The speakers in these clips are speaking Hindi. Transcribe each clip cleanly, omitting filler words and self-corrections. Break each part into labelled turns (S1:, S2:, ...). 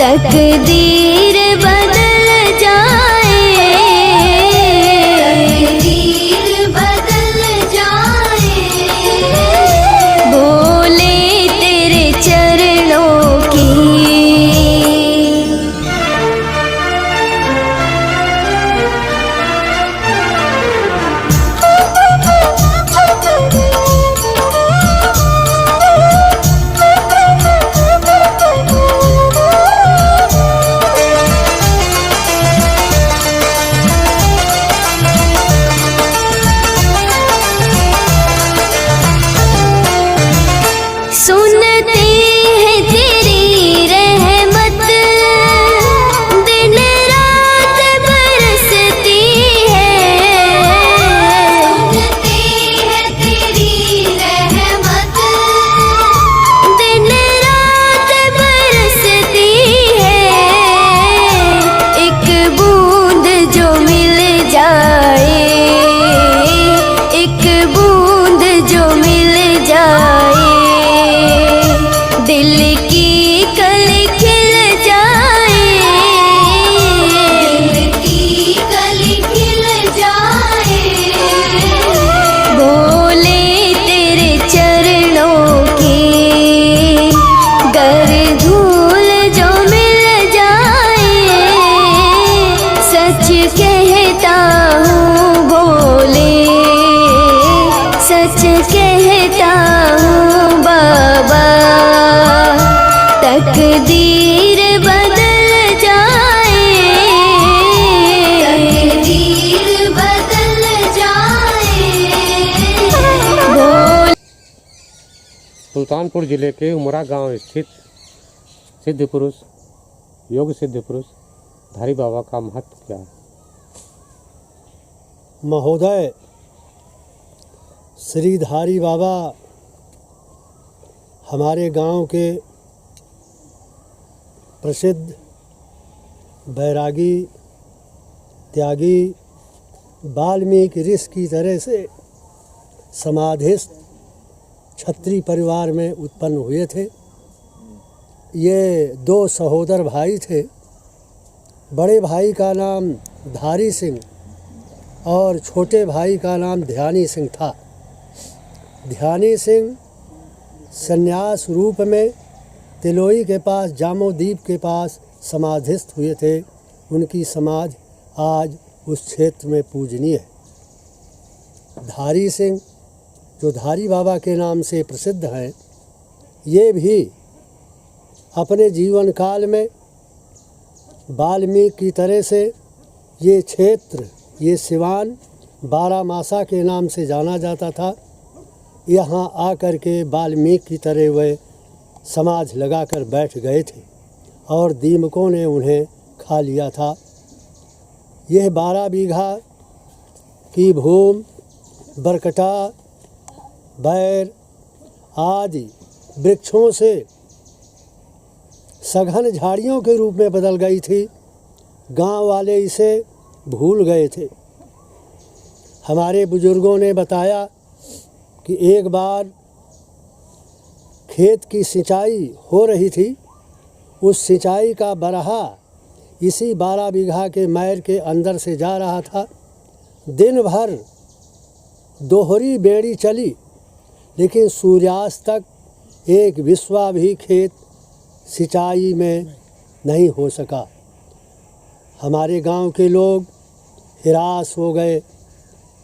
S1: तकदीर बदल जाए, तकदीर बदल जाए, बोले तेरे चरणों की। सुनते हैं तेरी रहमत, दिन रात बरसती है। सुनते हैं तेरी रहमत, दिन रात बरसती है। एक बूंद जो मिल जाए, एक बूंद जो मिल जाए, दिल की कली खिल जाए, दिल की कली खिल जाए, बोले तेरे चरणों की। गर धूल जो मिल जाए, सच कहता हूँ बोले, सच कहता हूँ बाबा, तकदीर बदल जाए, तकदीर बदल जाए, बोल।
S2: सुल्तानपुर जिले के उमरा गांव स्थित सिद्ध पुरुष, योग सिद्ध पुरुष धारी बाबा का महत्व क्या है?
S3: महोदय, श्री धारी बाबा हमारे गांव के प्रसिद्ध बैरागी, त्यागी, वाल्मीकि ऋषि की तरह से समाधिस्थ क्षत्रिय परिवार में उत्पन्न हुए थे। ये दो सहोदर भाई थे। बड़े भाई का नाम धारी सिंह और छोटे भाई का नाम ध्यानी सिंह था। ध्यानी सिंह संन्यास रूप में तिलोई के पास, जामोदीप के पास समाधिस्थ हुए थे। उनकी समाधि आज उस क्षेत्र में पूजनीय है। धारी सिंह जो धारी बाबा के नाम से प्रसिद्ध हैं, ये भी अपने जीवन काल में वाल्मीकि की तरह से ये क्षेत्र, ये सिवान बारामासा के नाम से जाना जाता था। यहाँ आकर के वाल्मीकि की तरह वे समाधि लगाकर बैठ गए थे और दीमकों ने उन्हें खा लिया था। यह 12 बीघा की भूमि बरकटा, बैर आदि वृक्षों से सघन झाड़ियों के रूप में बदल गई थी। गांव वाले इसे भूल गए थे। हमारे बुजुर्गों ने बताया कि एक बार खेत की सिंचाई हो रही थी। उस सिंचाई का बरहा इसी 12 बीघा के मैर के अंदर से जा रहा था। दिन भर दोहरी बेड़ी चली, लेकिन सूर्यास्त तक एक विस्वा भी खेत सिंचाई में नहीं हो सका। हमारे गांव के लोग हिरास हो गए।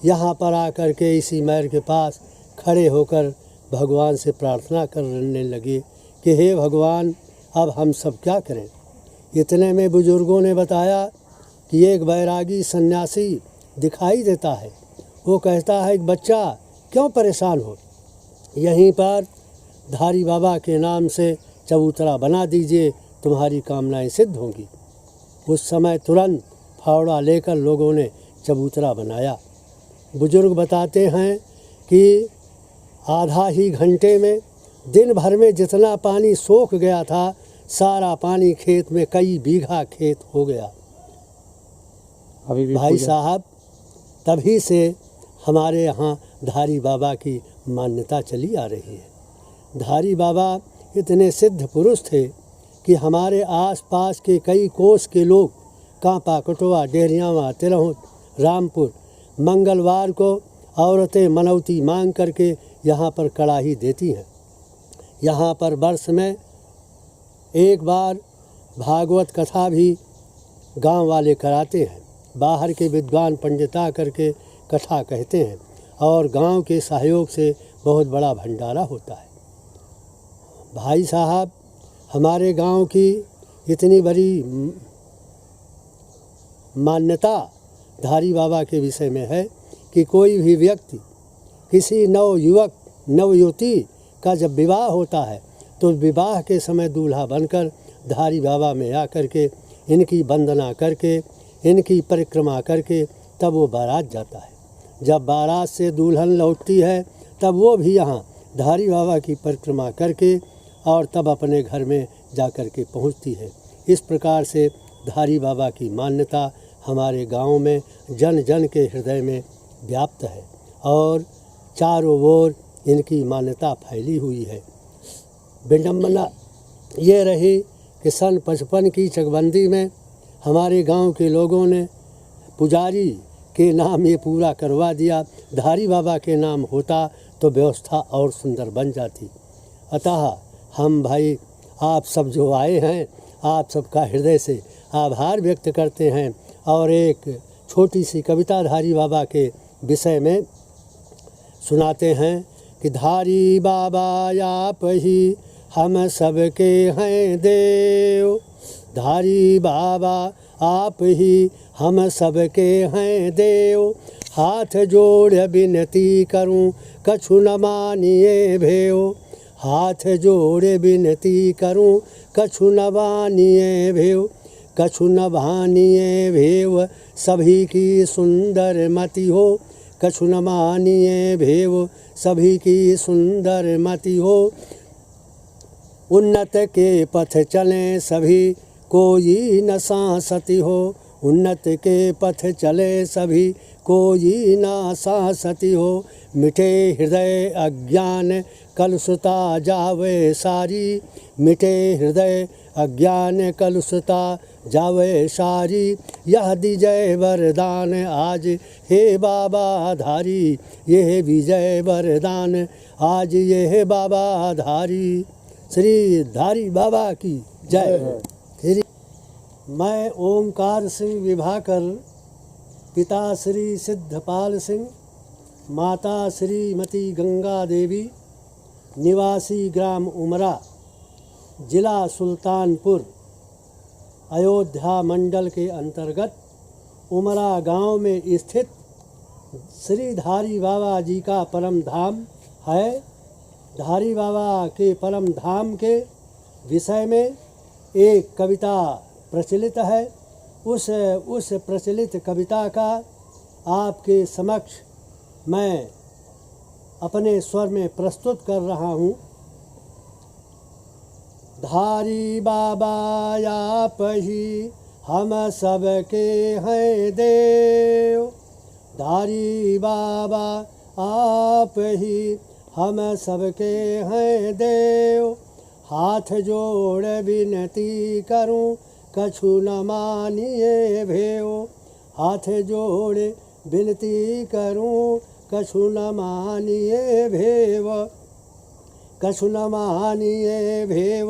S3: यहाँ पर आकर के इसी मैर के पास खड़े होकर भगवान से प्रार्थना करने लगे कि हे भगवान, अब हम सब क्या करें। इतने में बुजुर्गों ने बताया कि एक बैरागी सन्यासी दिखाई देता है। वो कहता है कि बच्चा क्यों परेशान हो, यहीं पर धारी बाबा के नाम से चबूतरा बना दीजिए, तुम्हारी कामनाएं सिद्ध होंगी। उस समय तुरंत फावड़ा लेकर लोगों ने चबूतरा बनाया। बुजुर्ग बताते हैं कि आधा ही घंटे में दिन भर में जितना पानी सोख गया था, सारा पानी खेत में कई बीघा खेत हो गया।
S2: अभी भी
S3: भाई साहब, तभी से हमारे यहाँ धारी बाबा की मान्यता चली आ रही है। धारी बाबा इतने सिद्ध पुरुष थे कि हमारे आसपास के कई कोस के लोग कांपा, कटवा, डेहरियावा, तिरहुत, रामपुर मंगलवार को औरतें मनौती मांग करके यहाँ पर कड़ाही देती हैं। यहाँ पर वर्ष में एक बार भागवत कथा भी गांव वाले कराते हैं। बाहर के विद्वान पंडित आ करके कथा कहते हैं और गांव के सहयोग से बहुत बड़ा भंडारा होता है। भाई साहब, हमारे गांव की इतनी बड़ी मान्यता धारी बाबा के विषय में है कि कोई भी व्यक्ति, किसी नवयुवक नवयुवती का जब विवाह होता है तो विवाह के समय दूल्हा बनकर धारी बाबा में आकर के इनकी वंदना करके, इनकी परिक्रमा करके तब वो बारात जाता है। जब बारात से दुल्हन लौटती है तब वो भी यहाँ धारी बाबा की परिक्रमा करके और तब अपने घर में जा कर के पहुँचती है। इस प्रकार से धारी बाबा की मान्यता हमारे गांव में जन जन के हृदय में व्याप्त है और चारों ओर इनकी मान्यता फैली हुई है। विडम्बना ये रही कि सन 55 की चकबंदी में हमारे गांव के लोगों ने पुजारी के नाम ये पूरा करवा दिया। धारी बाबा के नाम होता तो व्यवस्था और सुंदर बन जाती। अतः हम भाई आप सब जो आए हैं, आप सबका हृदय से आभार व्यक्त करते हैं और एक छोटी सी कविता धारी बाबा के विषय में सुनाते हैं कि धारी बाबा आप ही हम सबके हैं देव, धारी बाबा आप ही हम सबके हैं देव, हाथ जोड़ विनती करूं कछु न मानिए भेव, हाथ जोड़ विनती करूं कछु न मानिए भेव, कछु न भानिए भेव सभी की सुंदर मति हो, कछु न मानिए भेव सभी की सुंदर मति हो, उन्नत के पथ चलें सभी कोई न सांसती हो, उन्नत के पथ चले सभी कोई न सांसती हो, मिटे हृदय अज्ञान कलुषता जावे सारी, मिटे हृदय अज्ञान कलुषता जावे सारी, यह विजय वरदान आज हे बाबा धारी, यह विजय वरदान आज ये बाबा धारी। श्री धारी बाबा की जय। मैं ओमकार सिंह विभाकर, पिता श्री सिद्धपाल सिंह, माता श्रीमती गंगा देवी, निवासी ग्राम उमरा, जिला सुल्तानपुर, अयोध्या मंडल के अंतर्गत उमरा गांव में स्थित श्री धारी बाबा जी का परम धाम है। धारी बाबा के परम धाम के विषय में एक कविता प्रचलित है। उस प्रचलित कविता का आपके समक्ष मैं अपने स्वर में प्रस्तुत कर रहा हूँ। धारी बाबा आप ही हम सबके हैं देव, धारी बाबा आप ही हम सबके हैं देव, हाथ जोड़ विनती करूं कछु न मानिए भेव, हाथ जोड़ विनती करूं कछु न मानिए भेव, कछु न मानिए भेव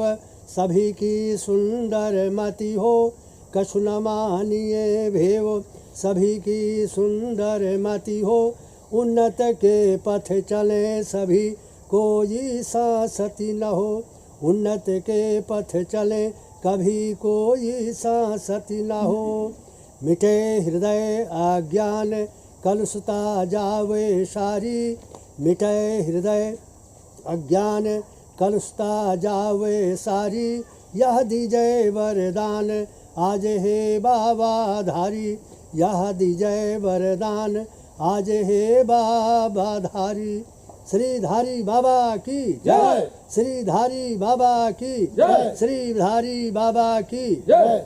S3: सभी की सुंदर मति हो, कछु न मानिए भेव सभी की सुंदर मति हो, उन्नत के पथ चले सभी कोई सांसती न हो, उन्नत के पथ चले कभी कोई सांसती न हो, मिटे हृदय अज्ञान कलुषता जावे सारी, मिटे हृदय अज्ञान कलुषता जावे सारी, यह दीजय वरदान आज हे बाबा धारी, यह दीजय वरदान आज हे बाबा धारी। श्री धारी बाबा की जय, श्री धारी बाबा की जय, श्री धारी बाबा की जय।